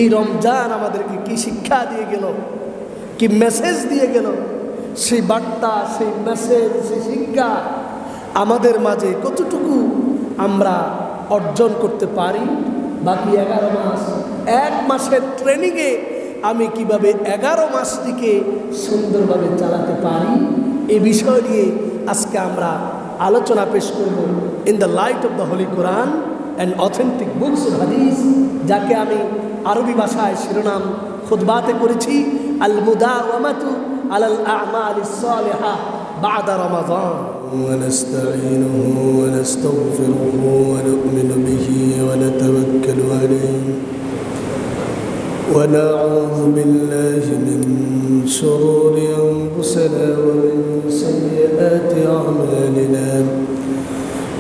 এই রমজান আমাদেরকে কি শিক্ষা দিয়ে গেল, কি মেসেজ দিয়ে গেল, সেই বার্তা, সেই মেসেজ, সেই শিক্ষা আমাদের মাঝে কতটুকু আমরা অর্জন করতে পারি। বাকি 11 মাস, 1 মাসের ট্রেনিংয়ে আমি কিভাবে 11 মাসটিকে সুন্দরভাবে চালাতে পারি, এই বিষয় নিয়ে আজকে আমরা আলোচনা পেশ করব in the light off the Holi Quran and authentic books of হাদিস, যাকে আমি আরবি ভাষায় শিরোনাম খুতবাতে করেছি আল মুদাওয়ামাতু আলাল আমালিস সালিহা বা'দা রমাদান। ونستعينه ونستغفره ونؤمن به ونتوكل عليه ونعوذ بالله من شرور أنفسنا ومن سيئات أعمالنا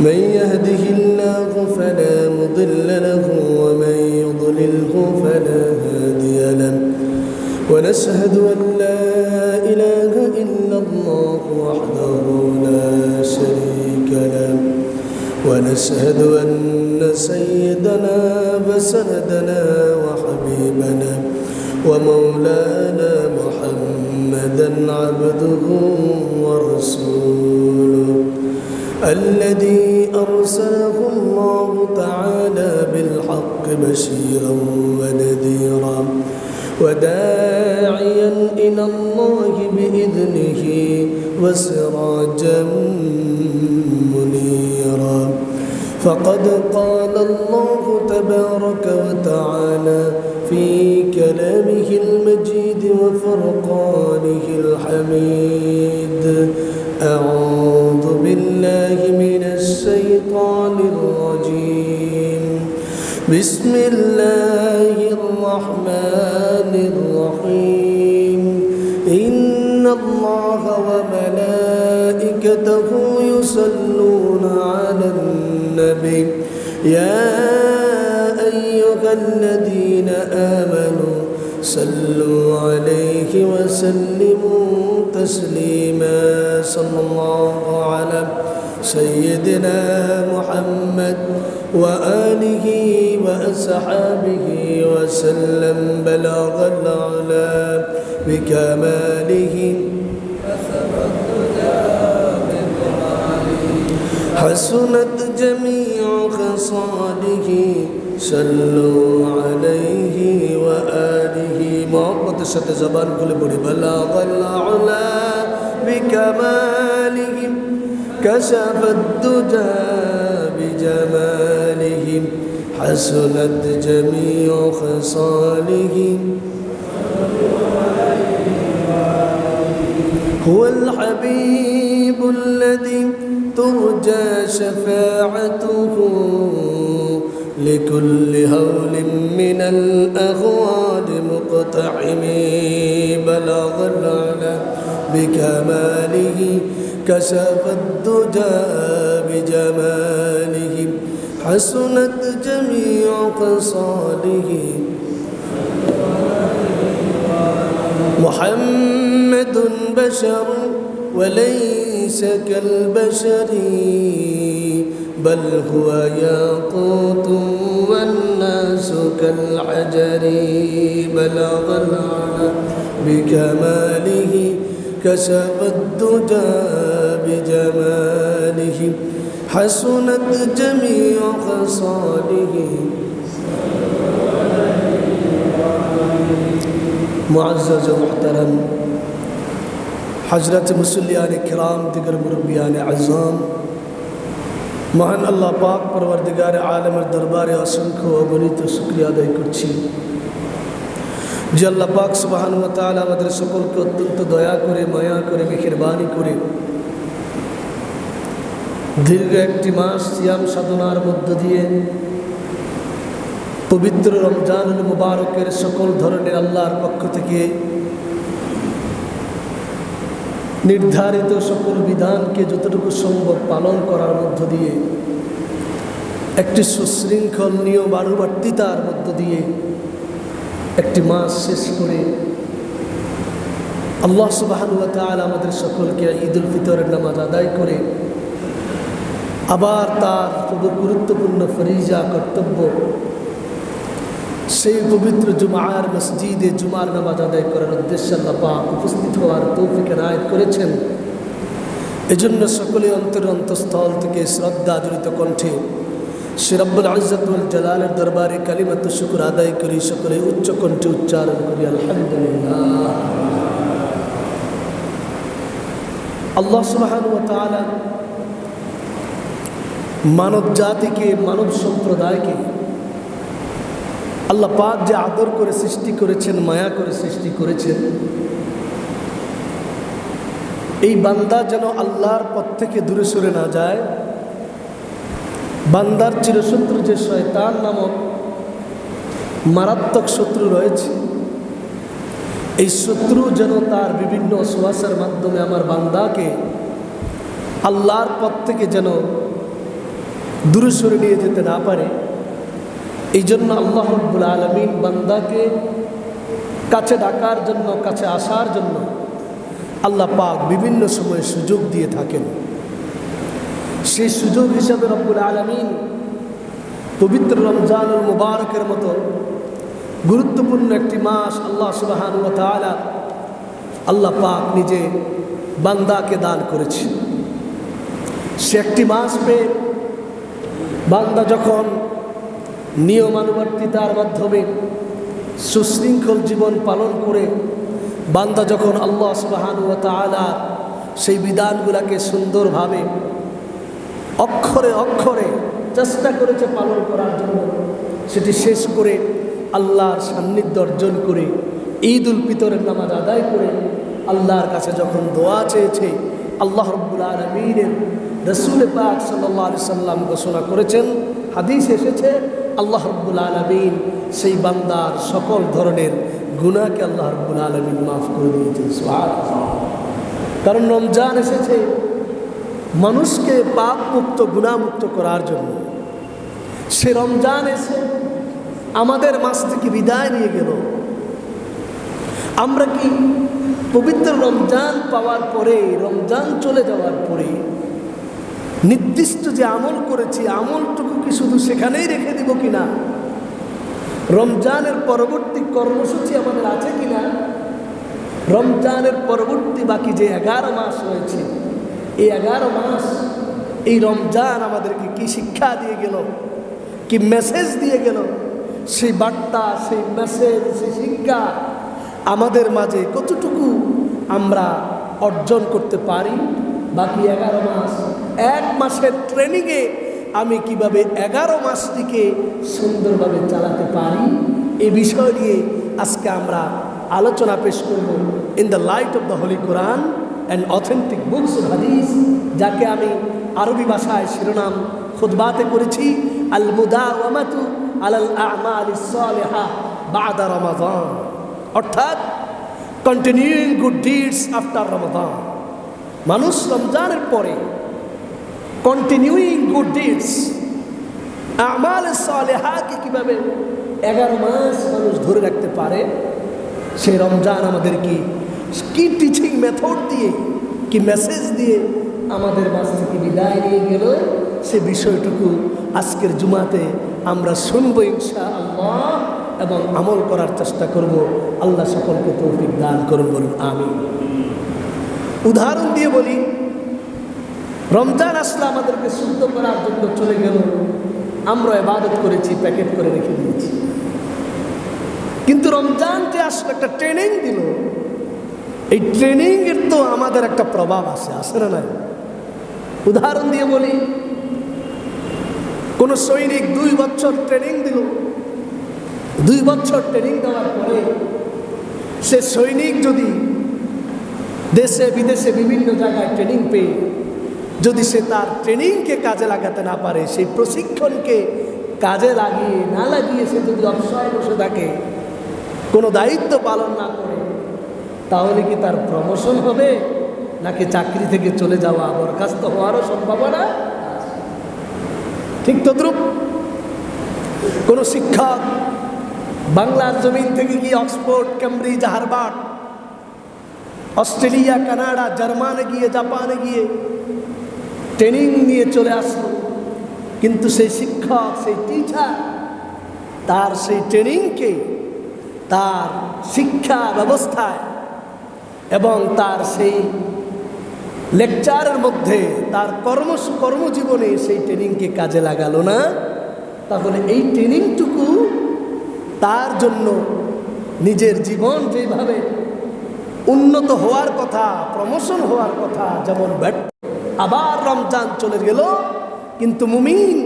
من يهده الله فلا مضل له ومن يضلله فلا هادي له ونشهد أن لا إله إلا الله وحده لا شريك له ونشهد أن سيدنا وسندنا وحبيبنا ومولانا محمدا عبده ورسوله الذي أرسله الله تعالى بالحق بشيرا ونذيرا وداعيا إلى الله بإذنه وسراجا منيرا فقد قال الله تبارك وتعالى في كلامه المجيد وفرقانه الحميد أعوذ بالله من الشيطان الرجيم بسم الله الرحمن الرحيم إن الله وملائكته يصلون على النبي يا أيها الذين آمنوا صلوا عليه وسلموا تسليما صلى الله على سيدنا محمد وآله وأصحابه وسلم بلغ العلا بكماله حسنت جميع خصاله صلوا عليه وآله محبت السات زبان كل بڑی بلغ العلا بكماله كشف الدجى بجماله حسنت جميع خصاله هو الحبيب الذي ترجى شفاعته لكل هول من الأهوال مقتحم بلغ العلا بكماله كشف الدجى بجماله حسنت جميع خصاله محمد بشر وليس كالبشر بل هو ياقوت والناس كالحجر بلغ العلا بكماله كشف الدجى بجماله حسنت جميع خصاله معزز محترم हजरत मुसल्लियान किराम दिगर मुरब्बियान आज़ाम महान अल्लाह पाक परवरदिगार आलमेर दरबारे असंख्य अगणित शुक्रिया आदाय करছি যে আল্লাহ পাক সুবহানাহু ওয়া তাআলা আমাদের সকলকে অত্যন্ত দয়া করে মায়া করে মেহেরবানি করে দীর্ঘ একটি মাস সিয়াম সাধনার মধ্য দিয়ে পবিত্র রমজানুল মুবারকের সকল ধরনের আল্লাহর পক্ষ থেকে নির্ধারিত সকল বিধানকে যতটুকু সম্ভব পালন করার মধ্য দিয়ে একটি সুশৃঙ্খল নিয়মানুবর্তিতার মধ্য দিয়ে একটি মাস শেষ করে আল্লাহ সুবহানাহু ওয়া তাআলা আমাদের সকলকে ঈদুল ফিতরের নামাজ আদায় করে আবার তার খুব গুরুত্বপূর্ণ ফরিজা কর্তব্য সেই পবিত্র জুমার মসজিদে জুমার নামাজ আদায় করার উদ্দেশ্যে আল্লাহ পাক উপস্থিত হওয়ার তৌফিক এনায়েত করেছেন। এজন্য সকলে অন্তঃস্থল থেকে শ্রদ্ধা জড়িত কণ্ঠে সে রব্বুল ইজ্জত ওয়াল জালালের দরবারে কালিমাতু শুকর আদায় করি, সকলে উচ্চ কণ্ঠে উচ্চারণ করি আলহামদুলিল্লাহ। আল্লাহ সুবহানাহু ওয়া তাআলা মানব জাতিকে, মানব সম্প্রদায়কে আল্লাহ পাক যে আদর করে সৃষ্টি করেছেন, মায়া করে সৃষ্টি করেছেন, এই বান্দা যেন আল্লাহর পথ থেকে দূরে সরে না যায়। বান্দার চিরশত্রু যে শয়তান নামক মারাত্মক শত্রু রয়েছে, এই শত্রু যেন তার বিভিন্ন ওয়াসওয়াসার মাধ্যমে আমার বান্দাকে আল্লাহর পথ থেকে যেন দূরে সরে নিয়ে যেতে না পারে। এই জন্য আল্লাহ রাব্বুল আলামিন বান্দাকে কাছে ডাকার জন্য, কাছে আসার জন্য আল্লাহ পাক বিভিন্ন সময়ে সুযোগ দিয়ে থাকেন। সেই সুযোগ হিসাবে রব্বুল আলামিন পবিত্র রমজানুল মুবারকের মতো গুরুত্বপূর্ণ একটি মাস আল্লাহ সুবহানাহু ওয়া তাআলা আল্লাহ পাক নিজে বান্দাকে দান করেছে। সে একটি মাস পেয়ে বান্দা যখন নিয়মানুবর্তিতার মাধ্যমে সুশৃঙ্খল জীবন পালন করে বান্দা যখন আল্লাহ সুবহানাহু ওয়া তাআলা সেই বিধানগুলোকে সুন্দরভাবে অক্ষরে অক্ষরে চেষ্টা করেছে পালন করার জন্য, সেটি শেষ করে আল্লাহর সান্নিধ্য অর্জন করে ঈদ উল ফিতরের নামাজ আদায় করে আল্লাহর কাছে যখন দোয়া চেয়েছে, আল্লাহ রাব্বুল আলামিনের রাসূল পাক সাল্লাল্লাহু আলাইহি সাল্লাম ঘোষণা করেছেন, হাদিস এসেছে, আল্লাহ রাব্বুল আলামিন সেই বান্দার সকল ধরনের গুনাহকে আল্লাহ রাব্বুল আলামিন মাফ করে দিয়েছেন। সুবহানাল্লাহ। কারণ রমজান এসেছে মানুষকে পাপ মুক্ত, গুনাহমুক্ত করার জন্য। সে রমজান এসে আমাদের মাঝ থেকে বিদায় নিয়ে গেল। আমরা কি পবিত্র রমজান পাওয়ার পরে, রমজান চলে যাওয়ার পরে নির্দিষ্ট যে আমল করেছি, আমলটুকু কি শুধু সেখানেই রেখে দিব কিনা? রমজানের পরবর্তী কর্মসূচি আমাদের আছে কিনা? রমজানের পরবর্তী বাকি যে 11 মাস রয়েছে, এই 11 মাস, এই রমজান আমাদেরকে কি শিক্ষা দিয়ে গেল, কি মেসেজ দিয়ে গেল, সেই বার্তা, সেই মেসেজ, সেই শিক্ষা আমাদের মাঝে কতটুকু আমরা অর্জন করতে পারি? বাকি 11 মাস, 1 মাসের ট্রেনিংয়ে আমি কিভাবে 11 মাসটিকে সুন্দরভাবে চালাতে পারি, এই বিষয় নিয়ে আজকে আমরা আলোচনা পেশ করব in the light off the Holi Quran and authentic books of হাদিস, যাকে আমি আরবি ভাষায় শিরোনাম খুতবাতে করেছি আল মুদাওয়ামাতু আলাল আমালিস সালিহা বা'দা রমাদান, অর্থাৎ কন্টিনিউইং গুড ডিডস আফটার রমাদান। মানুষ রমজানের পরে কন্টিনিউইং গুড ডিডস, আমাল সালেহাকে কিভাবে 11 মাস মানুষ ধরে রাখতে পারে, সেই রমজান আমাদের কি টিচিং মেথড দিয়ে, কি মেসেজ দিয়ে আমাদের মাঝ থেকে বিদায় নিয়ে গেল, সে বিষয়টুকু আজকের জুমাতে আমরা শুনবো ইনশাআল্লাহ এবং আমল করার চেষ্টা করব। আল্লাহ সকলকে তৌফিক দান করুন, বলুন আমিন। উদাহরণ দিয়ে বলি, রমজান আসলে আমাদেরকে শুদ্ধ করার জন্য চলে গেল, আমরা ইবাদত করেছি, প্যাকেট করে রেখে দিয়েছি। কিন্তু রমজান যে আসলে একটা ট্রেনিং দিল, এই ট্রেনিংয়ের তো আমাদের একটা প্রভাব আছে না নাই? উদাহরণ দিয়ে বলি, কোন সৈনিক 2 বছর ট্রেনিং দিল, 2 বছর ট্রেনিং দেওয়ার পরে সে সৈনিক যদি দেশে বিদেশে বিভিন্ন জায়গায় ট্রেনিং পেয়ে যদি সে তার ট্রেনিংকে কাজে লাগাতে না পারে, সেই প্রশিক্ষণকে কাজে লাগিয়ে সে যদি অবসরে বসে থাকে, কোনো দায়িত্ব পালন না করে, তাহলে কি তার প্রমোশন হবে নাকি চাকরি থেকে চলে যাওয়া, বরখাস্ত হওয়ারও সম্ভাবনা? ঠিক তদ্রূপ কোনো শিক্ষক বাংলার জমিন থেকে গিয়ে Oxford, Cambridge, Harvard, Australia, Canada, জার্মানে গিয়ে, জাপানে গিয়ে ট্রেনিং নিয়ে চলে আসলো, কিন্তু সেই শিক্ষক, সেই টিচার তার সেই ট্রেনিংকে তার শিক্ষা ব্যবস্থায় এবং তার সেই লেকচারের মধ্যে তার কর্মজীবনে সেই ট্রেনিংকে কাজে লাগালো না, তাহলে এই ট্রেনিংটুকু তার জন্য নিজের জীবন যেভাবে উন্নত হওয়ার কথা, প্রমোশন হওয়ার কথা, যেমন ব্যর্থ। আবার রমজান চলে গেল, কিন্তু মুমিন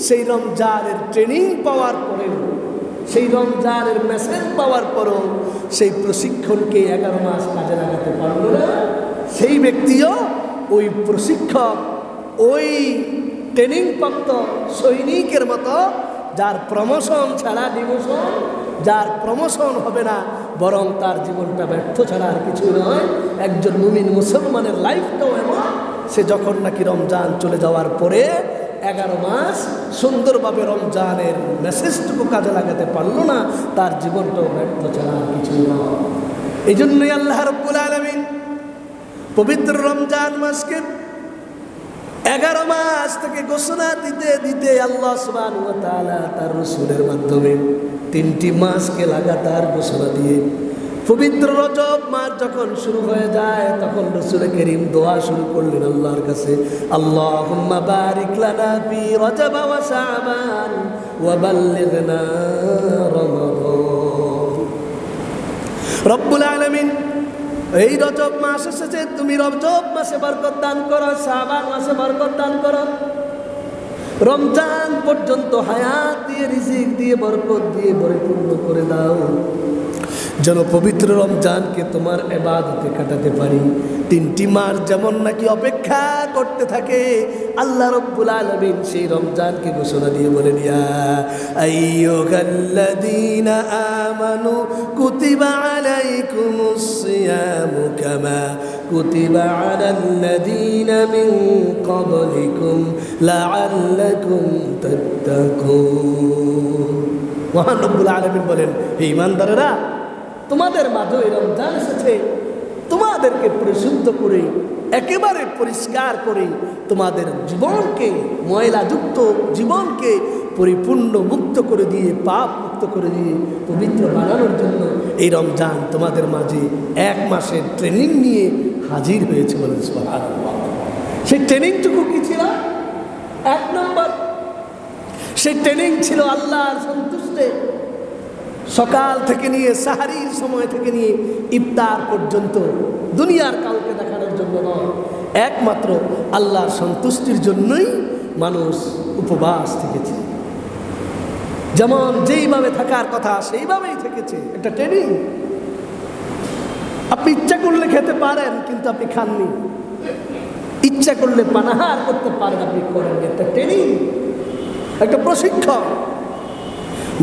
সেই রমজানের ট্রেনিং পাওয়ার পরেও, সেই রমজানের মেসেজ পাওয়ার পরও সেই প্রশিক্ষণকে 11 মাস কাজে লাগাতে পারল না। সেই ব্যক্তিও ওই প্রশিক্ষক, ওই ট্রেনিংপ্রাপ্ত সৈনিকের মতো, যার প্রমোশন ছাড়া ডিমোশন, যার প্রমোশন হবে না, বরং তার জীবনটা ব্যর্থ ছাড়া আর কিছু নয়। একজন মুমিন মুসলমানের লাইফটাও এমন, সে যখন নাকি রমজান চলে যাওয়ার পরে 11 মাস সুন্দরভাবে রমজানের মেসেজটুকু কাজে লাগাতে পারল না, তার জীবনটাও ব্যর্থ ছাড়া আর কিছু নয়। এই জন্যই আল্লাহ রাব্বুল আলামিন পবিত্র রমজান মাসকে 11 মাস থেকে ঘোষণা দিতে দিতে আল্লাহ সুবহানাহু ওয়া তাআলা তার রাসূলের মাধ্যমে 3টি মাসকে লাগাতার ঘোষণা দিয়ে পবিত্র রজব মাস যখন শুরু হয়ে যায়, তখন রাসূল করিম দোয়া শুরু করলেন আল্লাহর কাছে, আল্লাহুম্মা বারিক লানা ফি রজব ওয়া শাবান ওয়া বাল্লিগনা রমাদান। রব্বুল আলামিন, এই রজব মাস এসেছে, তুমি রজব মাসে বরকত দান করো, শাবান মাসে বরকত দান করো, রমজান পর্যন্ত হায়াত দিয়ে, রিজিক দিয়ে, বরকত দিয়ে পরিপূর্ণ করে দাও, যেন পবিত্র রমজানকে তোমার ইবাদতে কাটাতে পারি। 3টি মাস যেমন নাকি অপেক্ষা করতে থাকে, আল্লাহ রাব্বুল আলামিন সেই রমজানকে ঘোষণা দিয়ে বলেন, ইয়া আইয়ুহাল্লাযীনা আমানু কুতিবা আলাইকুমুস সিয়ামু কামা কুতিবা আলাল্লাযীনা মিন ক্বাবলিকুম লাআল্লাকুম তাত্তাকুন। মহান রব্বুল আলামিন বলেন, হে ঈমানদারেরা, তোমাদের মাঝে এই রমজান এসেছে, তোমাদেরকে পরিশুদ্ধ করে, একেবারে পরিষ্কার করে, তোমাদের জীবনকে, ময়লাযুক্ত জীবনকে পরিপূর্ণ মুক্ত করে দিয়ে, পাপ মুক্ত করে দিয়ে পবিত্র বানানোর জন্য এই রমজান তোমাদের মাঝে 1 মাসের ট্রেনিং নিয়ে হাজির হয়েছে। বলেন সুবহানাল্লাহ। সেই ট্রেনিংটুকু কি ছিল? 1 নম্বর, সেই ট্রেনিং ছিল আল্লাহর সন্তুষ্টে সকাল থেকে নিয়ে সাহারির সময় থেকে নিয়ে ইফতার পর্যন্ত দুনিয়ার কাউকে দেখানোর জন্য নয়, একমাত্র আল্লাহর সন্তুষ্টির জন্যই মানুষ উপবাস থেকেছে। যেমন যেইভাবে থাকার কথা সেইভাবেই থেকেছে। একটা ট্রেনিং। আপনি ইচ্ছা করলে খেতে পারেন, কিন্তু আপনি খাননি। ইচ্ছা করলে পানাহার করতে পারেন, আপনি করেন। একটা ট্রেনিং, একটা প্রশিক্ষণ।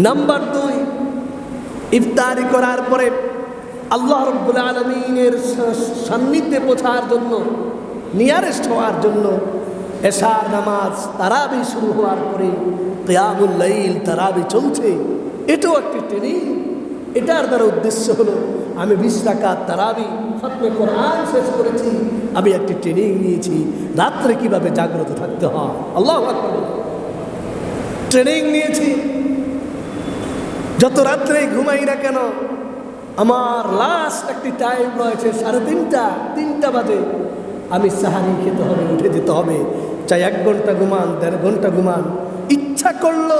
নাম্বার 2, ইফতারি করার পরে আল্লাহ রাব্বুল আলামিনের সান্নিধ্যে পৌঁছার জন্য, নিয়ারেস্ট হওয়ার জন্য এশার নামাজ, তারাবি শুরু হওয়ার পরে কিয়ামুল লাইল, তারাবি চলছে। এটাও একটি ট্রেনিং। এটার দ্বারা উদ্দেশ্য হলো, আমি 20 রাকাত তারাবি খতমে কোরআন শেষ করেছি, আমি একটি ট্রেনিং নিয়েছি রাত্রে কিভাবে জাগ্রত থাকতে হয়। আল্লাহু আকবার। ট্রেনিং নিয়েছি, যত রাত্রে ঘুমাই না কেন, আমার লাস্ট একটি টাইম রয়েছে 3:30 বাজে আমি সাহারি খেতে হবে, উঠে যেতে হবে। চাই 1 ঘন্টা ঘুমান, 1.5 ঘন্টা ঘুমান, ইচ্ছা করলো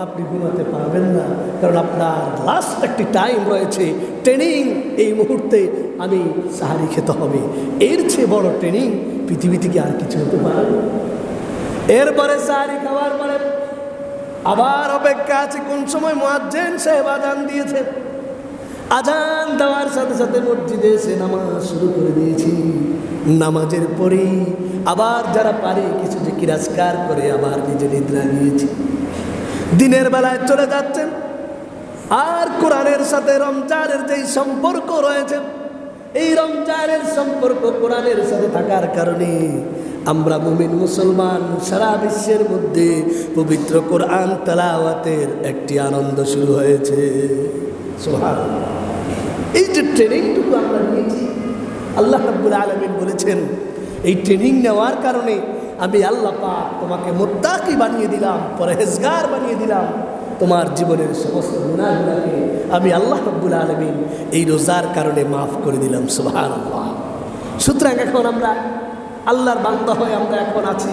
আপনি ঘুমাতে পারবেন না, কারণ আপনার লাস্ট একটি টাইম রয়েছে। ট্রেনিং, এই মুহূর্তে আমি সাহারি খেতে হবে। এর চেয়ে বড় ট্রেনিং পৃথিবী থেকে আর কিছু হতে পারে। এরপরে সাহারি খাওয়ার পরে আবার অপেক্ষা আছে কোন সময় মুয়াজ্জিন সাহেব আযান দিয়েছে। আযান দেওয়ার সাথে সাথে মসজিদে এসে নামাজ শুরু করে দিয়েছি। নামাজের পরেই আবার যারা পারে কিছু জিকির আজকার করে আবার নিজে নিদ্রা গিয়েছি। দিনের বেলায় চলে যাচ্ছেন। আর কোরআনের সাথে রমজানের যেই সম্পর্ক রয়েছে, এই রমজানের সম্পর্ক কোরআনের সাথে থাকার কারণে আমরা মুমিন মুসলমান সারা বিশ্বের মধ্যে পবিত্র কোরআন তেলাওয়াতের একটি আনন্দ শুরু হয়েছে। সুবহানাল্লাহ। এই যে ট্রেনিংটুকু আমরা নিয়েছি, আল্লাহ রাব্বুল আলামিন বলেছেন, এই ট্রেনিং নেওয়ার কারণে আমি আল্লাহ পাক তোমাকে মুত্তাকি বানিয়ে দিলাম, পরহেজগার বানিয়ে দিলাম। তোমার জীবনের সমস্ত গুনাহগুলোকে আমি আল্লাহ রাব্বুল আলামিন এই রোজার কারণে মাফ করে দিলাম। সুবহানাল্লাহ। সুতরাং এখন আমরা আল্লাহর বান্দা হয়ে আমরা এখন আছি।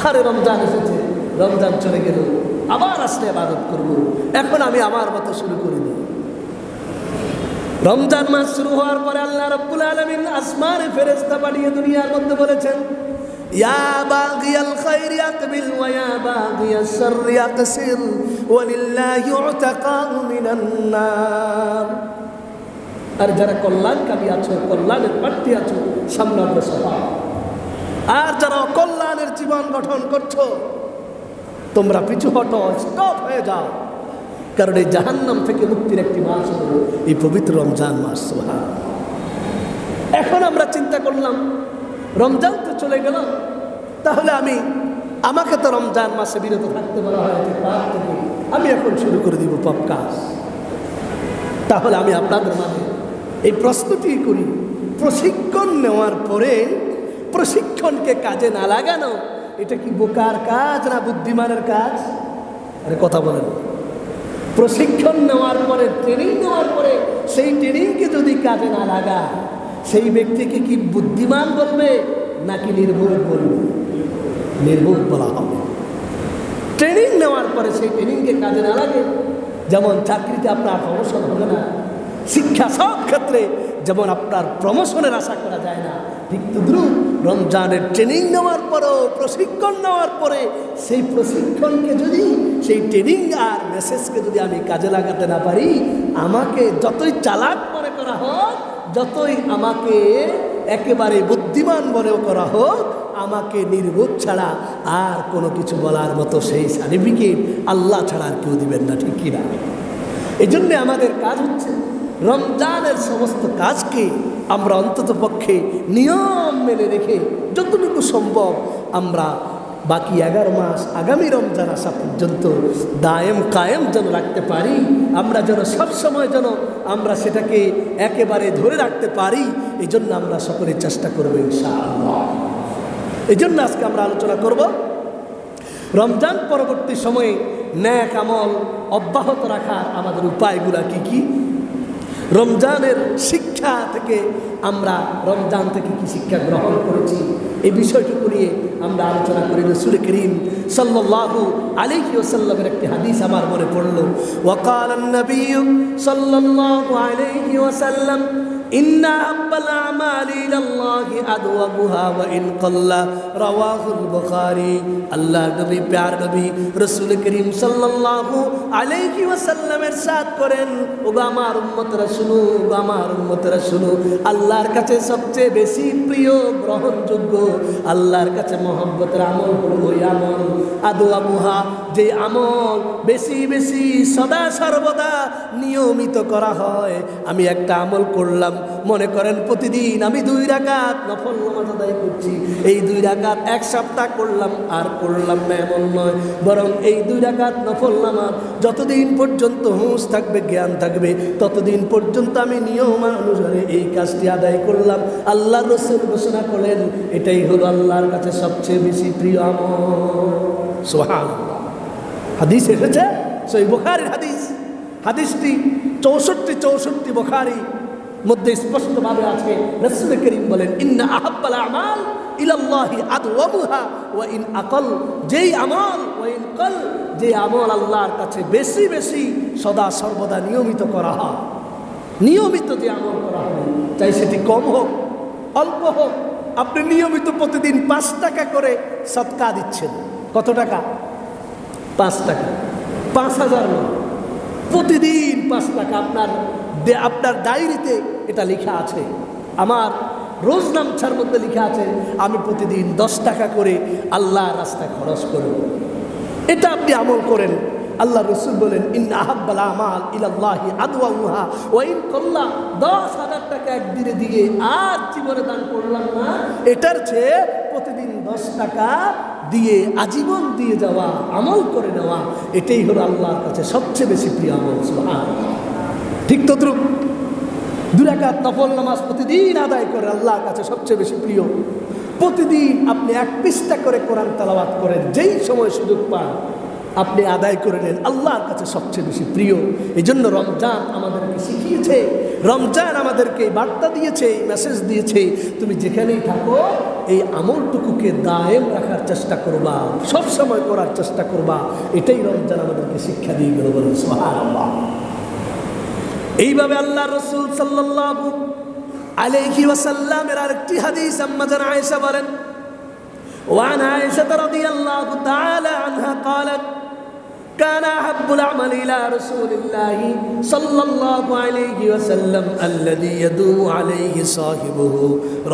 আরে রমজান এসেছে, রমজান চলে গেল, আবার আসলে ইবাদত করব। এখন আমি আমার মতো শুরু করে দিই। রমজান মাস শুরু হওয়ার পরে আল্লাহ রাব্বুল আলামিন আসমানে ফেরেশতা পাঠিয়ে দুনিয়ার মধ্যে বলেছেন, ইয়া বাগিয়াল খায়রি আকবিল ওয়া ইয়া বাগিয়াশ শাররি আকসির ওয়া লিল্লাহি উতাকাউ মিনান নার। আর যারা কল্যাণকামী আছো, কল্যাণের প্রার্থী আছো, সামনে অগ্রসর হও। আর যারা অকল্যাণের জীবন গঠন করছো, তোমরা পিছু হটো, স্টপ হয়ে যাও। কারণ এই জাহান্নাম থেকে মুক্তির একটি মাস হলো এই পবিত্র রমজান মাস। সুবহানাল্লাহ। এখন আমরা চিন্তা করলাম রমজান তো চলে গেল, তাহলে আমাকে তো রমজান মাসে বিরত থাকতে বলা হয়েছে পাপ থেকে, আমি এখন শুরু করে দিব পাপ কাজ। তাহলে আমি আপনাদের মাঝে এই প্রশ্নটি করি, প্রশিক্ষণ নেওয়ার পরে প্রশিক্ষণকে কাজে না লাগানো এটা কি বোকার কাজ না বুদ্ধিমানের কাজ? আরে কথা বলেন। প্রশিক্ষণ নেওয়ার পরে, ট্রেনিং নেওয়ার পরে সেই ট্রেনিংকে যদি কাজে না লাগা, সেই ব্যক্তিকে কি বুদ্ধিমান বলবে নাকি নির্বোধ বলবে? নির্বোধ বলা হবে। ট্রেনিং নেওয়ার পরে সেই ট্রেনিংকে কাজে না লাগে, যেমন চাকরিতে আপনার প্রমোশন হবে না, শিক্ষা সব ক্ষেত্রে যেমন আপনার প্রমোশনের আশা করা যায় না, ঠিক তদ্রুপ রমজানের ট্রেনিং নেওয়ার পরেও, প্রশিক্ষণ নেওয়ার পরে সেই প্রশিক্ষণকে যদি, সেই ট্রেনিং আর মেসেজকে যদি আমি কাজে লাগাতে না পারি, আমাকে যতই চালাক মনে করা হোক, যতই আমাকে একেবারে বুদ্ধিমান মনেও করা হোক, আমাকে নির্বোধ ছাড়া আর কোনো কিছু বলার মতো সেই সার্টিফিকেট আল্লাহ ছাড়া আর কেউ দিবেন না, ঠিক কিনা? এই জন্যে আমাদের কাজ হচ্ছে রমজানের সমস্ত কাজকে আমরা অন্তত পক্ষে নিয়ম মেনে রেখে যতটুকু সম্ভব আমরা বাকি 11 মাস আগামী রমজান আসা পর্যন্ত দায়েম কায়েম যেন রাখতে পারি, আমরা যেন সবসময় যেন আমরা সেটাকে একেবারে ধরে রাখতে পারি। এই জন্য আমরা সকলে চেষ্টা করবো ইনশাআল্লাহ। এই জন্য আজকে আমরা আলোচনা করব রমজান পরবর্তী সময়ে নেক আমল অব্যাহত রাখার আমাদের উপায়গুলা কি কি, রমজানের শিক্ষা থেকে আমরা রমজান থেকে কি শিক্ষা গ্রহণ করেছি, এই বিষয়টুকু নিয়ে আমরা আলোচনা করি। রাসূল করিম সাল্লাল্লাহু আলাইহি ওয়াসাল্লামের একটি হাদিস আমার মনে পড়ল। ওয়াকালান নবী সাল্লাল্লাহু আলাইহি ওয়াসাল্লাম, ইন্না আব্বাল আমালি ইলাল্লাহি আদওয়াবুহা ওয়া ইন ক্বাল্লা, রাওয়াহুল বুখারী। আল্লাহ নবী, প্যার নবী রাসূল করিম সাল্লাল্লাহু আলাইহি ওয়াসাল্লাম ইরশাদ করেন, ও আমার উম্মতরা শুনো, ও আমার উম্মতরা শুনো, আল্লাহর কাছে সবচেয়ে বেশি প্রিয়, গ্রহণযোগ্য, আল্লাহর কাছে মহব্বতের আমল হলো ওই আমল, আদওয়াবুহা, যে আমল বেশি বেশি সদা সর্বদা নিয়মিত করা হয়। আমি একটা আমল করলাম, মনে করেন প্রতিদিন আমি 2 রাকাত নফল নামাজ আদায় করছি, এই 2 রাকাত 1 সপ্তাহ করলাম আর করলাম না এমন নয়, বরং এই 2 রাকাত নফল নামাজ যতদিন পর্যন্ত হুঁশ থাকবে, জ্ঞান থাকবে, ততদিন পর্যন্ত আমি নিয়ম অনুসারে এই কাজটি আদায় করলাম। আল্লাহ রাসূল ঘোষণা করলেন এটাই হলো আল্লাহর কাছে সবচেয়ে বেশি প্রিয় আমল। সুবহানাল্লাহ। হাদিস এসেছে সহিহ বুখারীর হাদিস, হাদিসটি 64 বুখারী মধ্যে স্পষ্টভাবে আছে। রাসূল করিম বলেন, ইন্না আহাব্বাল আমাল ইলাল্লাহি আদওয়ামুহা ওয়া ইন আকাল, যেই আমল, ওয়া ইন কাল, যে আমল আল্লাহর কাছে বেশি বেশি সদা সর্বদা নিয়মিত করা হয়, নিয়মিত যে আমল করা হয়, চাই সেটি কম হোক অল্প হোক, আপনি নিয়মিত প্রতিদিন 5 টাকা করে সদকা দিচ্ছেন। কত টাকা? 5 টাকা, 5000 নয়, প্রতিদিন 5 টাকা। আপনার ডায়েরিতে এটা লেখা আছে, আমার রোজ নামছার মধ্যে লেখা আছে আমি প্রতিদিন 10 টাকা করে আল্লাহর রাস্তায় খরচ করব। এটা আপনি আমল করেন। আল্লাহ রাসূল বলেন, ইন্না আহাব্বাল আমাল ইলাল্লাহি আদওয়ামুহা ওয়া ইন কাল্লা, 10,000 টাকা একদিনে দিয়ে আর জীবনে দান করলাম না, এটার চেয়ে প্রতিদিন 10 টাকা দিয়ে আজীবন দিয়ে যাওয়া, আমল করে নেওয়া, এটাই হলো আল্লাহর কাছে সবচেয়ে বেশি প্রিয় আমল। সুবহানাল্লাহ। ঠিক তদ্রুপ 2 রাকাত নফল নামাজ প্রতিদিন আদায় করে আল্লাহর কাছে সবচেয়ে বেশি প্রিয়। প্রতিদিন আপনি 1 পৃষ্ঠা করে কোরআন তেলাওয়াত করেন, যেই সময় সুযোগ পান আপনি আদায় করে নেন, আল্লাহর কাছে সবচেয়ে বেশি প্রিয়। এই জন্য রমজান আমাদেরকে শিখিয়েছে, রমজান আমাদেরকে বার্তা দিয়েছে, মেসেজ দিয়েছে, তুমি যেখানেই থাকো এই আমলটুকুকে দায়েম রাখার চেষ্টা করবা, সব সময় করার চেষ্টা করবা। এটাই রমজান আমাদেরকে শিক্ষা দিয়ে গেল, বলেন সুবহানাল্লাহ। এইভাবে আল্লাহ রাসূল সাল্লাল্লাহু আলাইহি ওয়াসাল্লামের আরেকটি হাদিস আম্মা জান আয়েশা বলেন, وعن عائشة رضي الله تعالى عنها قالت كان أحب الأعمال إلى رسول الله صلى الله عليه وسلم الذي يدوم عليه صاحبه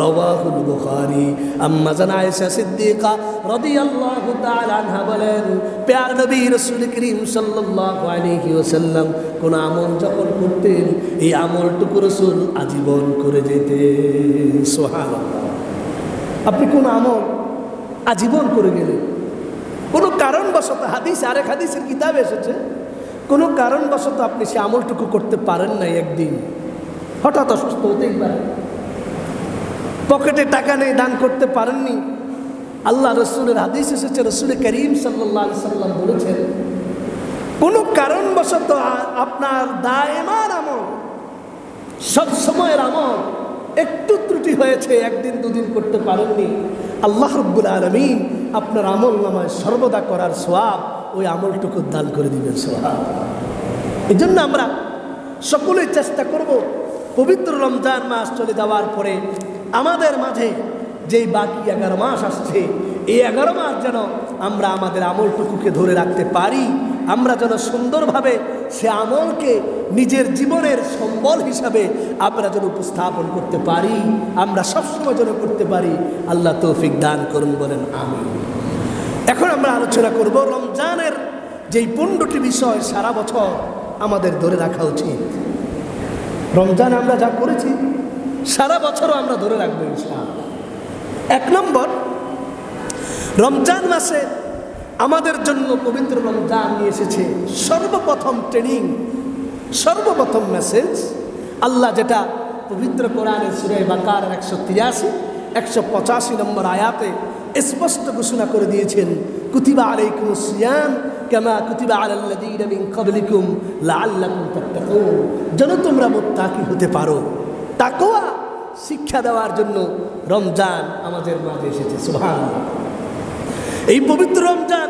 رواه البخاري أما زن عائشة صديقة رضي الله تعالى عنها বলেন, প্যার নবী রাসূল করিম সাল্লাল্লাহু আলাইহি ওয়াসাল্লাম কোন আমল যখন করতেন এই আমলটুকু রাসূল আজীবন করে যেতেন। সুবহানাল্লাহ। আপনি কোন আমল আজীবন করে গেলেন, কোনো কারণবশত, হাদিস আরেক হাদিসের কিতাবে এসেছে, কোনো কারণবশত আপনি সে আমলটুকু করতে পারেন নাই, একদিন হঠাৎ অসুস্থ হতেই পারে, পকেটে টাকা নেই, দান করতে পারেননি। আল্লাহ রসুলের হাদিস এসেছে, রসুল করিম সাল্লাল্লাহু আলাইহি সাল্লাম বলেছেন, কোনো কারণবশত আপনার দায়েমান আমল, সব সময়ের আমল একটু ত্রুটি হয়েছে, একদিন দুদিন করতে পারেননি, আল্লাহ রাব্বুল আলামিন আপনার আমল নামায় সর্বদা করার সওয়াব ওই আমলটুকু দান করে দিবেন। সুবহানাল্লাহ। এই জন্য আমরা সকলেই চেষ্টা করব, পবিত্র রমজান মাস চলে যাওয়ার পরে আমাদের মাঝে যেই বাকি 11 মাস আসছে, এই 11 মাস যেন আমরা আমাদের আমলটুকুকে ধরে রাখতে পারি, আমরা যেন সুন্দরভাবে সে আমলকে নিজের জীবনের সম্বল হিসাবে আমরা যেন উপস্থাপন করতে পারি, আমরা সবসময় যেন করতে পারি। আল্লাহ তৌফিক দান করুন, বলেন আমিন। এখন আমরা আলোচনা করব রমজানের যেই 15টি বিষয় সারা বছর আমাদের ধরে রাখা উচিত। রমজান আমরা যা করেছি সারা বছরও আমরা ধরে রাখবো ইনশাআল্লাহ। 1 নম্বর, রমজান মাসে আমাদের জন্য পবিত্র রমজান নিয়ে এসেছে সর্বপ্রথম ট্রেনিং, সর্বপ্রথম মেসেজ। আল্লাহ যেটা পবিত্র কোরআনের সূরা বাকারার 183, 185 নম্বর আয়াতে স্পষ্ট ঘোষণা করে দিয়েছেন, কুতিবা আলাইকুমুস সিয়াম কামা কুতিবা আলাল্লাযীনা মিন ক্বাবলিকুম লাআল্লাকুম তাত্তাকুন, যেন তোমরা মুত্তাকি হতে পারো। তাকওয়া শিক্ষা দেওয়ার জন্য রমজান আমাদের মাঝে এসেছে। সুবহানাল্লাহ। এই পবিত্র রমজান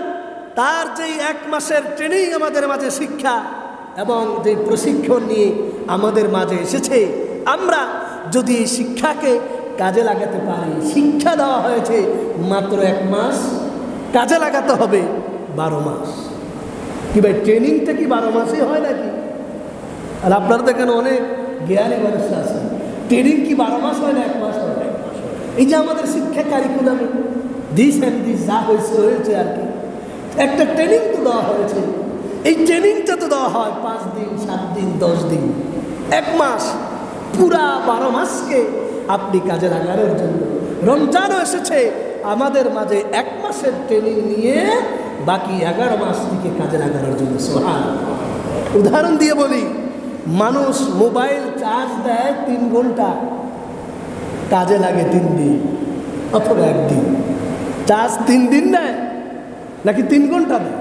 তার যেই 1 মাসের ট্রেনিং আমাদের মাঝে শিক্ষা এবং যেই প্রশিক্ষণ নিয়ে আমাদের মাঝে এসেছে, আমরা যদি এই শিক্ষাকে কাজে লাগাতে পারি, শিক্ষা দেওয়া হয়েছে মাত্র 1 মাস, কাজে লাগাতে হবে 12 মাস। কি ভাই, ট্রেনিংটা কি 12 মাসই হয় নাকি? আর আপনারা দেখেন অনেক জ্ঞানী মানুষ আছে, ট্রেনিং কি 12 মাস হয় না 1 মাস হয়? এই যে আমাদের শিক্ষা কারিকুলামে দিস যা হয়েছে আর কি, একটা ট্রেনিং তো দেওয়া হয়েছে। এই ট্রেনিংটা তো দেওয়া হয় 5 দিন, 7 দিন, 10 দিন, 1 মাস, পুরা 12 মাসকে আপনি কাজে লাগানোর জন্য। রমজানও এসেছে আমাদের মাঝে 1 মাসের ট্রেনিং নিয়ে বাকি 11 মাস থেকে কাজে লাগানোর জন্য। সুবহানাল্লাহ। উদাহরণ দিয়ে বলি, মানুষ মোবাইল চার্জ দেয় 3 ঘন্টা, কাজে লাগে 3 দিন অথবা 1 দিন। চার্জ 3 দিন দেয় নাকি 3 ঘন্টা দেয়?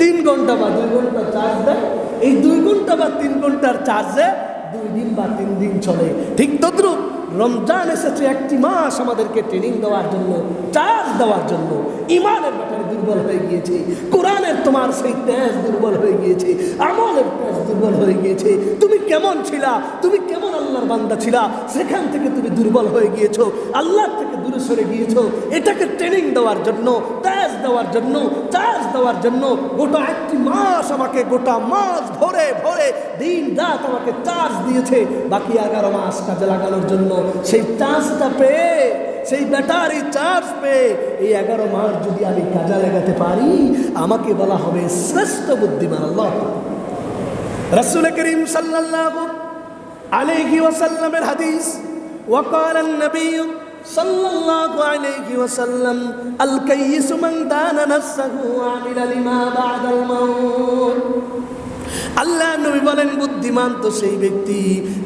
3 ঘন্টা বা 2 ঘন্টা চার্জ দেয়। এই 2 ঘন্টা বা 3 ঘন্টার চার্জে 2 দিন বা 3 দিন চলে। ঠিক তদ্রুপ রমজান এসেছে 1টি মাস আমাদেরকে ট্রেনিং দেওয়ার জন্য, চার্জ দেওয়ার জন্য। ইমানের ব্যাপারে দুর্বল হয়ে গিয়েছে, কোরআনের তোমার সেই তেজ দুর্বল হয়ে গিয়েছে, আমলের তেজ দুর্বল হয়ে গিয়েছে। তুমি কেমন ছিলা, তুমি কেমন আল্লাহর বান্দা ছিলা, সেখান থেকে তুমি দুর্বল হয়ে গিয়েছো, আল্লাহর থেকে দূরে সরে গিয়েছো। এটাকে ট্রেনিং দেওয়ার জন্য, তেজ দেওয়ার জন্য, চার্জ দেওয়ার জন্য গোটা 1টি মাস আমাকে, গোটা মাস ভরে ভরে দিন রাত আমাকে চার্জ দিয়েছে। বাকি 11 মাস কাজে লাগানোর জন্য সেই চার্জটা পেয়ে, সেই ব্যাটারি চার্জ পেয়ে এই 11 মাস যদি আমি কাজে লাগাতে পারি, আমাকে বলা হবে শ্রেষ্ঠ বুদ্ধিমান। আল্লাহ রাসূল করিম সাল্লাল্লাহু আলাইহি ওয়াসাল্লামের হাদিস, ওয়াকাল আন-নবী সাল্লাল্লাহু আলাইহি ওয়াসাল্লাম, আল কাইয়িসু মান দানা নাফসাহু ওয়া আমিলা লিমা বা'দাল মাউত। আল্লাহ নবী বলেন, বুদ্ধিমান তো সেই ব্যক্তি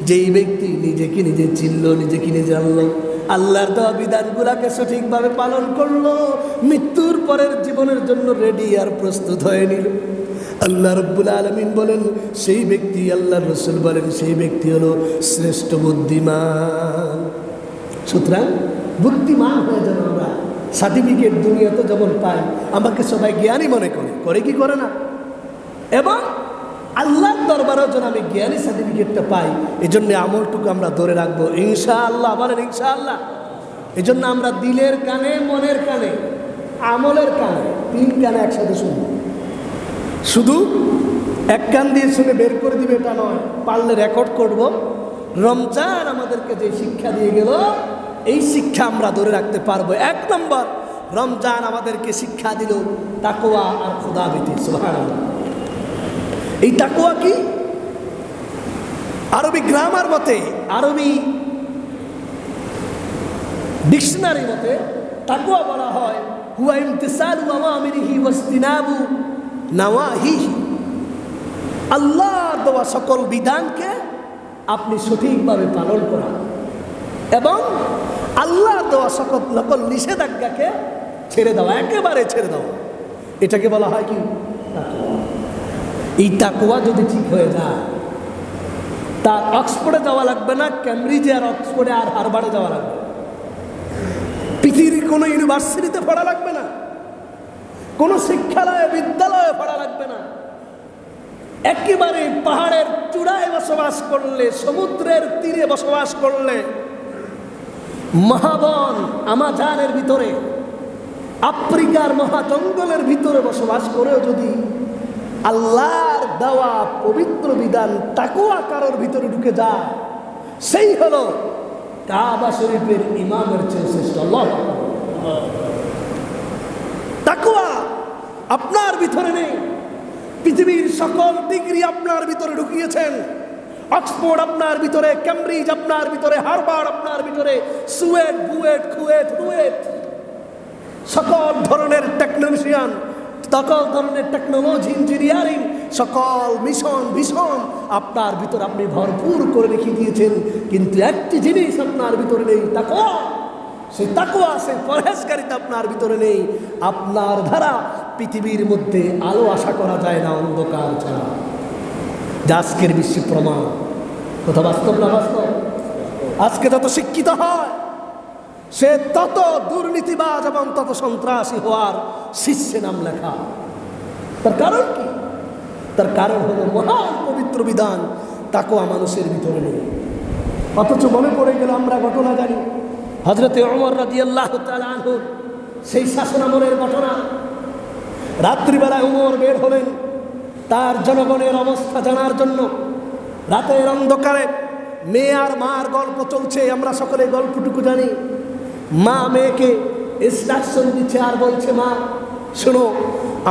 যেই ব্যক্তি নিজেকে নিজে চিনল, নিজেকে নিজে জানল, আল্লাহর দেওয়া বিধানগুলাকে সঠিকভাবে পালন করলো, মৃত্যুর পরের জীবনের জন্য রেডি আর প্রস্তুত হয়ে নিল। আল্লাহ রাব্বুল আলামিন বলেন সেই ব্যক্তি, আল্লাহর রাসূল বলেন সেই ব্যক্তি হলো শ্রেষ্ঠ বুদ্ধিমান। সুতরাং বুদ্ধিমান হয়ে যেন আমরা সার্টিফিকেট দুনিয়াতে যেমন পাই, আমাকে সবাই জ্ঞানী মনে করে, করে কি করে না? এবং আল্লাহর দরবারেও যেন আমি জ্ঞানী সার্টিফিকেটটা পাই, এই জন্য আমলটুকু আমরা ধরে রাখবো ইনশাআল্লাহ। বলেন ইনশাআল্লাহ। এই জন্য আমরা দিলের কানে, মনের কানে, আমলের কানে, 3 কানে একসাথে শুনবো। শুধু এক কান দিয়ে শুনে বের করে দিবে এটা নয়, পারলে রেকর্ড করব। রমজান আমাদেরকে যে শিক্ষা দিয়ে গেল, এই শিক্ষা আমরা ধরে রাখতে পারবো। 1 নম্বর, রমজান আমাদেরকে শিক্ষা দিল তাকওয়া আর খোদাভীতি। সুবহানাল্লাহ। এই তাকওয়া কি? আরবি গ্রামার মতে, আরবি ডিকশনারি মতে তাকওয়া বলা হয় হুয়া ইমতিসালু আওয়ামিরিহি ওয়াজতিনাবু নাওয়াহিহি। আল্লাহর দেওয়া সকল বিধানকে আপনি সঠিকভাবে পালন করা এবং আল্লাহর দেওয়া সকল নিষেধাজ্ঞাকে ছেড়ে দেওয়া, একেবারে ছেড়ে দেওয়া, এটাকে বলা হয় কি? তাকওয়া। এই তাকওয়া যদি ঠিক হয়ে যায়, তার অক্সফোর্ডে যাওয়া লাগবে না, ক্যামব্রিজে আর অক্সফোর্ডে আর হার্ভার্ডে যাওয়া লাগবে, পৃথিবীর কোনো ইউনিভার্সিটিতে পড়া লাগবে না, কোনো শিক্ষালয়ে বিদ্যালয়ে পড়া লাগবে না। একেবারে পাহাড়ের চূড়ায় বসবাস করলে, সমুদ্রের তীরে বসবাস করলে, মহাবন আমাজনের ভিতরে, আফ্রিকার মহাজঙ্গলের ভিতরে বসবাস করেও যদি আল্লাহর দেওয়া পবিত্র বিধান তাকওয়া কারোর ভিতরে ঢুকে যায়, সেই হলো কাবা শরীফের ইমামের চেয়ে শ্রেষ্ঠ। আল্লাহ। তাকওয়া আপনার ভিতরে নেই, পৃথিবীর সকল ডিগ্রি আপনার ভিতরে ঢুকিয়েছেন। অক্সফোর্ড আপনার ভিতরে, ক্যামব্রিজ আপনার ভিতরে, হার্ভার্ড আপনার ভিতরে, সুয়েট, বুয়েট, কুয়েট, রুয়েট, সকল ধরনের টেকনোলজিয়ান, সকল ধরনের টেকনোলজি, ইঞ্জিনিয়ারিং, সকল মিশন ভীষণ আপনার ভিতরে আপনি ভরপুর করে রেখে দিয়েছেন। কিন্তু একটি জিনিস আপনার ভিতরে নেই, তাকওয়া। সেই তাকওয়া, সেই পরহেজগারিতা আপনার ভিতরে নেই। আপনার দ্বারা পৃথিবীর মধ্যে আলো আশা করা যায় না অন্ধকার ছাড়া। যা আজকের বিশ্ব প্রমাণ। কথা বাস্তব না বাস্তব? আজকে যত শিক্ষিত হয় সে তত দুর্নীতিবাজ এবং তত সন্ত্রাসী হওয়ার শীর্ষে নাম লেখা। তার কারণ কি? তার কারণ হলো মহান পবিত্র বিধান তাকওয়া মানুষের ভিতরে নেই। অথচ মনে পড়ে গেল আমরা ঘটনা জানি, হযরতে ওমর রাদিয়াল্লাহু তাআলা আনহু সেই শাসনামলের ঘটনা। রাত্রিবেলায় ওমর বের হলেন তার জনগণের অবস্থা জানার জন্য। রাতের অন্ধকারে মেয়ে আর মার গল্প চলছে, আমরা সকলে গল্পটুকু জানি। মা মেয়েকে ইনস্ট্রাকশন দিচ্ছে আর বলছে, মা শোনো,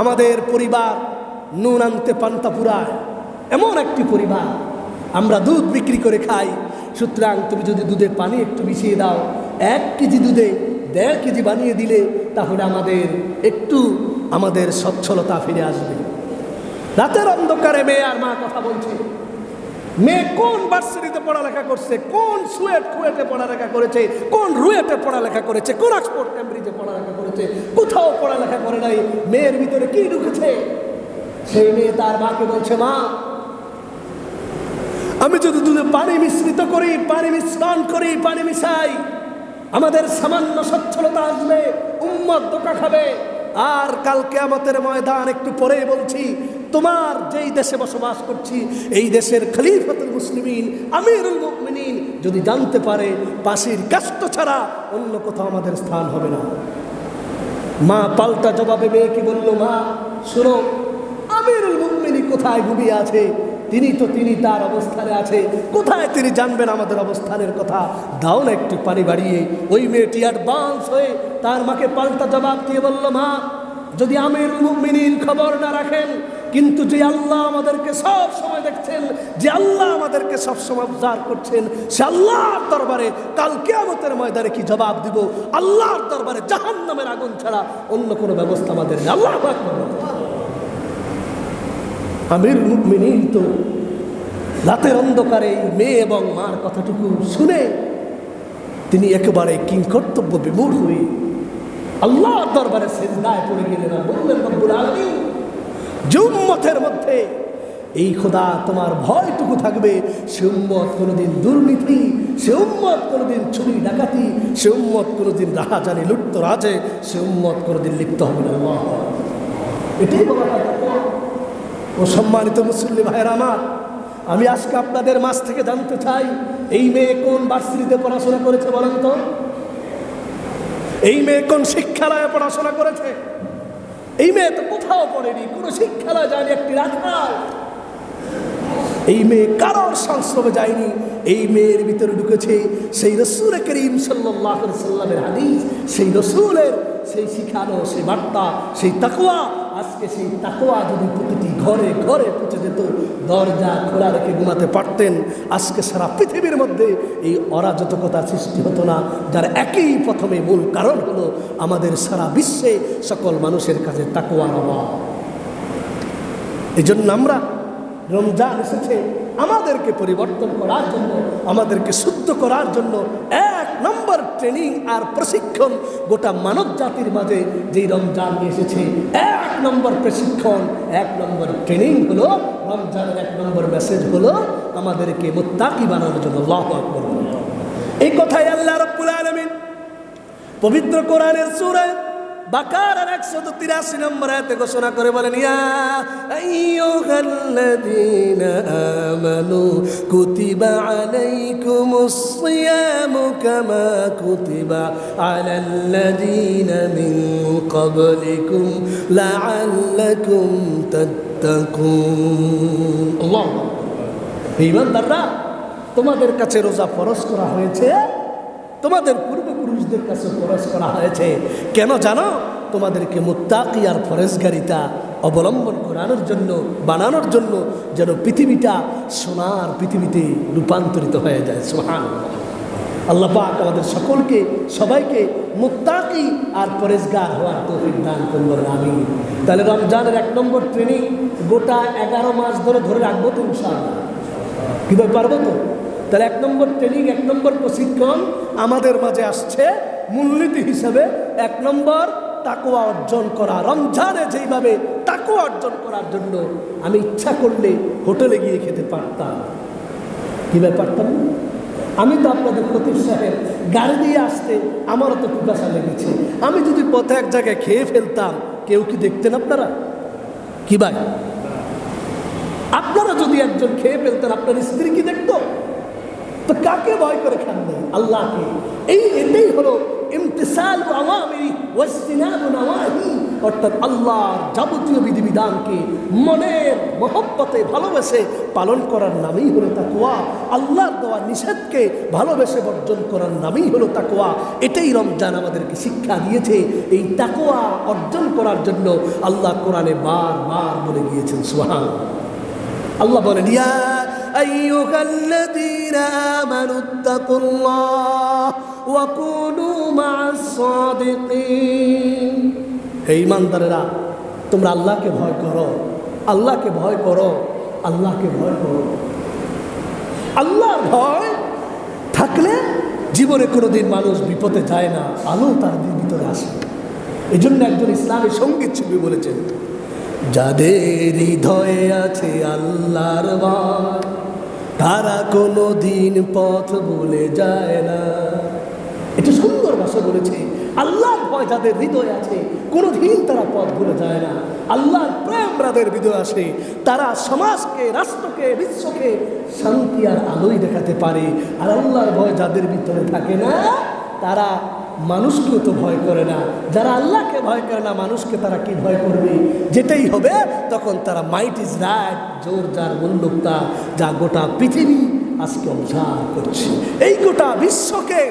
আমাদের পরিবার নুন আনতে পান্তা পুরায়, এমন একটি পরিবার, আমরা দুধ বিক্রি করে খাই। সুতরাং তুমি যদি দুধে পানি একটু মিশিয়ে দাও, 1 কেজি দুধে 1.5 কেজি বানিয়ে দিলে তাহলে আমাদের সচ্ছলতা ফিরে আসবে। রাতের অন্ধকারে মেয়ে আর মা কথা বলছে। মেয়ে কোন ভার্সিটিতে পড়ালেখা করছে, কোন কুয়েটে পড়ালেখা করেছে, কোন রুয়েটে পড়ালেখা করেছে, কোন অক্সফোর্ড ক্যামব্রিজে পড়ালেখা করেছে, কোথাও পড়ালেখা করে নাই। মেয়ের ভিতরে কি ঢুকেছে? সেই মেয়ে তার মাকে বলছে, মা আমি যদি দুধে পানি মিশ্রিত করি, পানি মিশ্রণ করি, পানি মিশাই, আমাদের সামান্য সচ্ছলতা আসবে, উম্মত ধোঁকা খাবে। আর কাল কিয়ামতের ময়দান, একটু পরেই বলছি, তোমার যেই দেশে বসবাস করছি এই দেশের খলিফাতুল মুসলিমিন আমিরুল মুমিনিন যদি জানতে পারে, পাশের কাষ্ট ছাড়া অন্য কোথাও আমাদের স্থান হবে না। মা পাল্টা জবাবে মেয়েকে বলল, মা শোনো, আমিরুল মুমিনিন কোথায় ঘুমিয়ে আছে? তিনি তার অবস্থানে আছে, কোথায় তিনি জানবেন আমাদের অবস্থানের কথা? দাও না একটু পানি বাড়িয়ে। ওই মেয়েটি অ্যাডভান্স হয়ে তার মাকে পাল্টা জবাব দিয়ে বলল, মা যদি আমিরুল মুমিনিন খবর না রাখেন, কিন্তু যে আল্লাহ আমাদেরকে সব সময় দেখছেন, যে আল্লাহ আমাদেরকে সব সময় উদ্ধার করছেন, সে আল্লাহর দরবারে কাল কিয়ামতের ময়দানে কি জবাব দিব? আল্লাহর দরবারে জাহান্নামের আগুন ছাড়া অন্য কোনো ব্যবস্থা আমাদের নেই। আল্লাহু আকবার। আমিরুল মুমিনিন তো রাতের অন্ধকারে মেয়ে এবং মার কথাটুকু শুনে তিনি একেবারে কিংকর্তব্য বিমূঢ় হয়ে আল্লাহর দরবারে সিজদায় পড়ে গেলেন আর বললেন, রব্বুল আলামিন, যে উম্মতের মধ্যে এই খোদা তোমার ভয়টুকু থাকবে, সে উম্মত কোনোদিন দুর্নীতি, সে উম্মত কোনোদিন চুরি ডাকাতি, সে উম্মত কোনোদিন রাহাজানি লুটতরাজে, সে উম্মত কোনোদিন লিপ্ত হবে না। আল্লাহ, এটাই বলা হয়। ও সম্মানিত মুসল্লি ভাইয়ের আমার, আমি আজকে আপনাদের মাঝ থেকে জানতে চাই, এই মেয়ে কোন ভার্সিটিতে পড়াশোনা করেছে বলেন তো? এই মেয়ে কোন শিক্ষালয়ে পড়াশোনা করেছে? এই মেয়ে তো কোথাও পড়েনি, কোনো শিক্ষালয় যায়নি, একটি রাখাল। এই মেয়ে কারোর সংস্রবে যায়নি। এই মেয়ের ভিতরে ঢুকেছে সেই রসূল করিম সাল্লাল্লাহু আলাইহি সাল্লামের হাদিস, সেই রসূলের সেই শিখানো, সেই বার্তা, সেই তাকওয়া। আজকে সেই তাকওয়া যদি প্রতিটি ঘরে ঘরে পৌঁছে যেত, দরজা খোলা রেখে ঘুমাতে পারতেন, আজকে সারা পৃথিবীর মধ্যে এই অরাজকতা সৃষ্টি হতো না, যার একই প্রথমে মূল কারণ হলো আমাদের সারা বিশ্বে সকল মানুষের কাছে তাকওয়ার অভাব। এই জন্য আমরা, রমজান এসেছে আমাদেরকে পরিবর্তন করার জন্য, আমাদেরকে শুদ্ধ করার জন্য। এক নম্বর ট্রেনিং আর প্রশিক্ষণ গোটা মানব জাতির মাঝে যেই রমজান নিয়ে এসেছে, এক নম্বর প্রশিক্ষণ, এক নম্বর ট্রেনিং হলো রমজানের এক নম্বর মেসেজ হলো আমাদেরকে মুত্তাকি বানানোর জন্য। আল্লাহু আকবার। এই কথাই আল্লাহ রাব্বুল আলামিন পবিত্র কোরআনের সূরা বাকারার 183 নম্বর আয়াতে ঘোষণা করে বলেন, ইয়া আইয়ুহাল্লাযীনা আমানু কুতিবা আলাইকুমুস সিয়ামু কামা কুতিবা আলাল্লাযীনা মিন ক্বাবলিকুম লাআল্লাকুম তাত্তাকুন। আল্লাহ, ঈমানদাররা, তোমাদের কাছে রোজা ফরজ করা হয়েছে, তোমাদের পূর্বপুরুষদের কাছে ফরজ করা হয়েছে। কেন জানো? তোমাদেরকে মুত্তাকি আর ফরেজগারিতা অবলম্বন করানোর জন্য, বানানোর জন্য, যেন পৃথিবীটা সোনার পৃথিবীতে রূপান্তরিত হয়ে যায়। সুবহানাল্লাহ। আল্লাহ পাক আমাদের সকলকে, সবাইকে মুত্তাকি আর পরেজগার হওয়ার তৌফিক দান করবেন, আমিন। তাহলে রমজানের এক নম্বর ট্রেনিং গোটা 11 মাস ধরে রাখবো তো ইনশাআল্লাহ? কীভাবে পারবো তো? তাহলে এক নম্বর ট্রেনিং, এক নম্বর প্রশিক্ষণ আমাদের মাঝে আসছে মূলনীতি হিসাবে। এক নম্বর তাকওয়া অর্জন করা। রমজানে যেইভাবে তাকওয়া অর্জন করার জন্য আমি ইচ্ছা করলে হোটেলে গিয়ে খেতে পারতাম, কীভাবে পারতাম না? আমি তো আপনাদের খতিব সাহেব গাড়ি দিয়ে আসতে আমারও তো পিপাসা লেগেছে, আমি যদি পথে এক জায়গায় খেয়ে ফেলতাম, কেউ কি দেখতেন আপনারা? কি ভাই, আপনারা যদি একজন খেয়ে ফেলতেন, আপনার স্ত্রী কি দেখতো? তো কাকে ভয় করে খান নাই? আল্লাহকে। এটাই হলো ইমতিসালু আওয়ামিরি ওয়াজতিনাবু নাওয়াহি, অর্থাৎ আল্লাহর যাবতীয় বিধিবিধানকে মনের মহব্বতে ভালোবেসে পালন করার নামই হলো তাকওয়া। আল্লাহর দেওয়া নিষেধকে ভালোবেসে বর্জন করার নামই হলো তাকওয়া। এটাই রমজান আমাদেরকে শিক্ষা দিয়েছে। এই তাকওয়া অর্জন করার জন্য আল্লাহ কোরআনে বারবার বলে গিয়েছেন। সুবহানাল্লাহ। আল্লাহ বলেন, ইয়া আইয়ুহাল্লাযীনা আমানু তাকুল্লাহ ওয়া কুনু মা'আস সাদিকিন। হে ঈমানদারেরা, তোমরা আল্লাহকে ভয় করো, আল্লাহকে ভয় করো, আল্লাহকে ভয় করো। আল্লাহর ভয় থাকলে জীবনে কোনোদিন মানুষ বিপদে যায় না, আলো তার ভিতরে আসে। এই জন্য একজন ইসলামী সঙ্গীত শিল্পী বলেছেন, যাদের হৃদয়ে আছে আল্লাহর ভয়, তারা কোনো দিন পথ ভুলে যায় না। এটা সুন্দর ভাষা বলেছে। আল্লাহর ভয় যাদের হৃদয়ে আছে, কোনো দিন তারা পথ ভুলে যায় না। আল্লাহর প্রেম যাদের হৃদয়ে আসে, তারা সমাজকে, রাষ্ট্রকে, বিশ্বকে শান্তি আর আলোই দেখাতে পারে। আর আল্লাহর ভয় যাদের ভিতরে থাকে না, তারা মানুষকেও তো ভয় করে না। যারা আল্লাহকে ভয় করে না, মানুষকে তারা কি ভয় করবে? যেটাই হবে তখন তারা মাইট ইজ রাইট, জোর যার মূল্যতা, যা গোটা পৃথিবী আজকে অবজার্ভ করছে। এই গোটা বিশ্বকে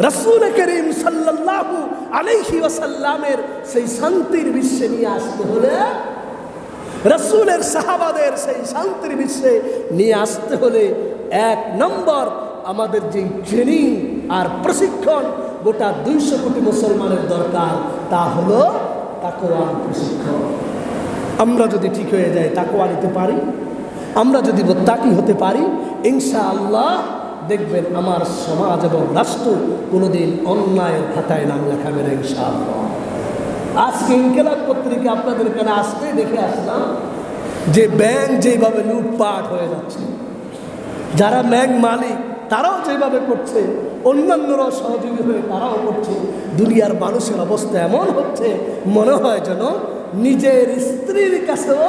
রাসূল করিম সাল্লাল্লাহু আলাইহি ওয়াসাল্লামের সেই শান্তির বিশ্বে নিয়ে আসতে হলে, রাসূলের সাহাবাদের সেই শান্তির বিশ্বে নিয়ে আসতে হলে এক নম্বর আমাদের যে ট্রেনিং আর প্রশিক্ষণ গোটা 200 কোটি মুসলমানের দরকার, তা হলো তাকওয়ার প্রশিক্ষণ। আমরা যদি ঠিক হয়ে যাই, তাকওয়া নিতে পারি, আমরা যদি মুত্তাকি হতে পারি, ইনশাআল্লাহ দেখবেন আমার সমাজ এবং রাষ্ট্র কোনোদিন অন্যায়ের খাতায় নাম লেখাবে না ইনশাআল্লাহ। আজকে ইনকিলাব পত্রিকা আপনাদের কাছে আসতেই দেখে আসলাম যে ব্যাংক যেভাবে লুটপাট হয়ে যাচ্ছে, যারা ব্যাংক মালিক তারাও যেভাবে করছে, অন্যান্যরাও সহযোগী হয়ে তারাও করছে। দুনিয়ার মানুষের অবস্থা এমন হচ্ছে, মনে হয় যেন নিজের স্ত্রীর কাছেও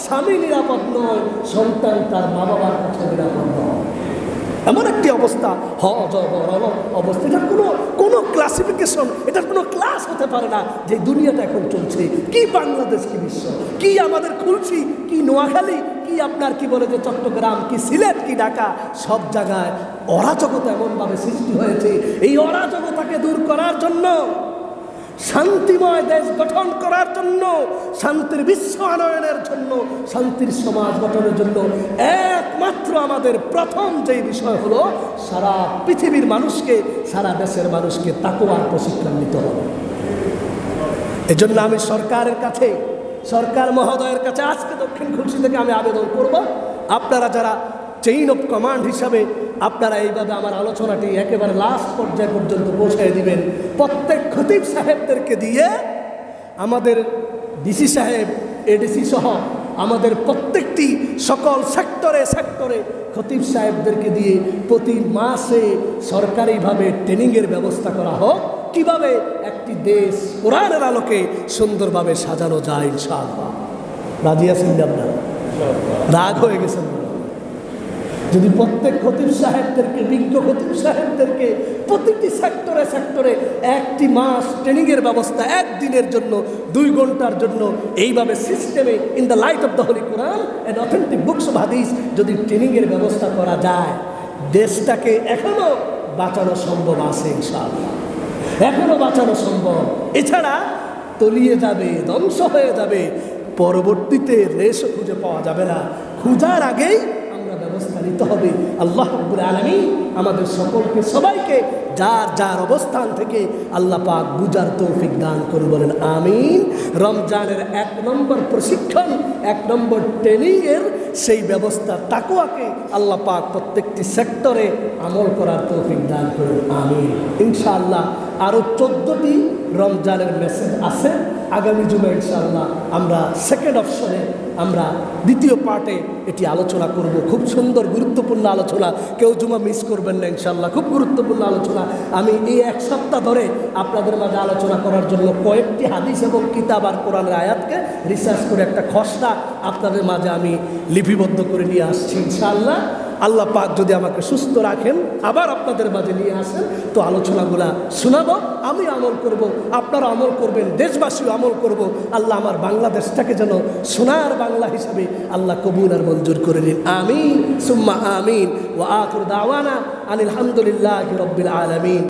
স্বামী নিরাপদ নয়, সন্তান তার মা বাবার কাছে নিরাপদ নয়। এমন একটি অবস্থা অবস্থা, এটার কোনো ক্লাসিফিকেশন, এটার কোনো ক্লাস হতে পারে না। যে দুনিয়াটা এখন চলছে, কি বাংলাদেশ, কি বিশ্ব, কি আমাদের খুলছি, কি নোয়াখালী, কি আপনার কি বলে যে চট্টগ্রাম, কি সিলেট, কি ঢাকা, সব জায়গায় অরাজকতা এমনভাবে সৃষ্টি হয়েছে। এই অরাজকতাকে দূর করার জন্য, শান্তিময় দেশ গঠন করার জন্য, শান্তির বিশ্ব আনয়নের জন্য, শান্তির সমাজ গঠনের জন্য একমাত্র আমাদের প্রথম যে বিষয় হলো সারা পৃথিবীর মানুষকে, সারা দেশের মানুষকে তাকওয়ার প্রশিক্ষণ নিতে হবে। এজন্য আমি সরকারের কাছে, সরকার মহোদয়ের কাছে আজকে দক্ষিণ খুলশী থেকে আমি আবেদন করব, আপনারা যারা চেইন অফ কমান্ড হিসাবে আপনারা এইভাবে আমার আলোচনাটি একেবারে লাস্ট পর্যায় পর্যন্ত পৌঁছায় দিবেন। প্রত্যেক খতিব সাহেবদেরকে দিয়ে, আমাদের ডিসি সাহেব, এডিসি সহ আমাদের প্রত্যেকটি সকল সেক্টরে সেক্টরে খতিব সাহেবদেরকে দিয়ে প্রতি মাসে সরকারিভাবে ট্রেনিংয়ের ব্যবস্থা করা হোক, কিভাবে একটি দেশ কোরআনের আলোকে সুন্দরভাবে সাজানো যায়। ইনশাআল্লাহ রাজি আছেন? আপনারা রাগ হয়ে গেছেন? যদি প্রত্যেক খতিব সাহেবদেরকে, বিজ্ঞ খতিব সাহেবদেরকে প্রতিটি সেক্টরে সেক্টরে একটি মাস ট্রেনিংয়ের ব্যবস্থা, একদিনের জন্য 2 ঘন্টার জন্য এইভাবে সিস্টেমে in the light off the Holi Quran and authentic books of হাদিস যদি ট্রেনিংয়ের ব্যবস্থা করা যায়, দেশটাকে এখনও বাঁচানো সম্ভব আছে ইনশাআল্লাহ, এখনও বাঁচানো সম্ভব। এছাড়া তলিয়ে যাবে, ধ্বংস হয়ে যাবে, পরবর্তীতে রেশও খুঁজে পাওয়া যাবে না। খোঁজার আগেই ব্যবস্থা নিতে হবে। আল্লাহ রাব্বুল আলামিন আমাদের সকলকে, সবাইকে যার যার অবস্থান থেকে আল্লাহ পাক বুঝার তৌফিক দান করুন, বলেন আমিন। রমজানের 1 নম্বর প্রশিক্ষণ, 1 নম্বর ট্রেনিংয়ের সেই ব্যবস্থা তাকওয়াকে আল্লাহ পাক প্রত্যেকটি সেক্টরে আমল করার তৌফিক দান করুন, আমিন। ইনশাআল্লাহ আরও 14টি রমজানের মেসেজ আছে। আগামী জুমা ইনশাআল্লাহ আমরা সেকেন্ড অপশনে, আমরা দ্বিতীয় পার্টে এটি আলোচনা করব। খুব সুন্দর গুরুত্বপূর্ণ আলোচনা, কেউ জুমা মিস করবেন না ইনশাআল্লাহ। খুব গুরুত্বপূর্ণ আলোচনা। আমি এই 1 সপ্তাহ ধরে আপনাদের মাঝে আলোচনা করার জন্য কয়েকটি হাদিস এবং কিতাব আর কোরআনের আয়াতকে রিসার্চ করে একটা খসড়া আপনাদের মাঝে আমি লিপিবদ্ধ করে নিয়ে আসছি ইনশাআল্লাহ। আল্লাহ পাক যদি আমাকে সুস্থ রাখেন, আবার আপনাদের মাঝে নিয়ে আসেন, তো আলোচনাগুলা শোনাবো, আমি আমল করব, আপনারা আমল করবেন, দেশবাসীও আমল করব। আল্লাহ আমার বাংলাদেশটাকে যেন সোনার বাংলা হিসাবে আল্লাহ কবুল আর মঞ্জুর করে নিন, আমিন সুম্মা আমিন। ওয়া আখিরু দাওয়ানা আনিল হামদুলিল্লাহি রাব্বিল আলামিন।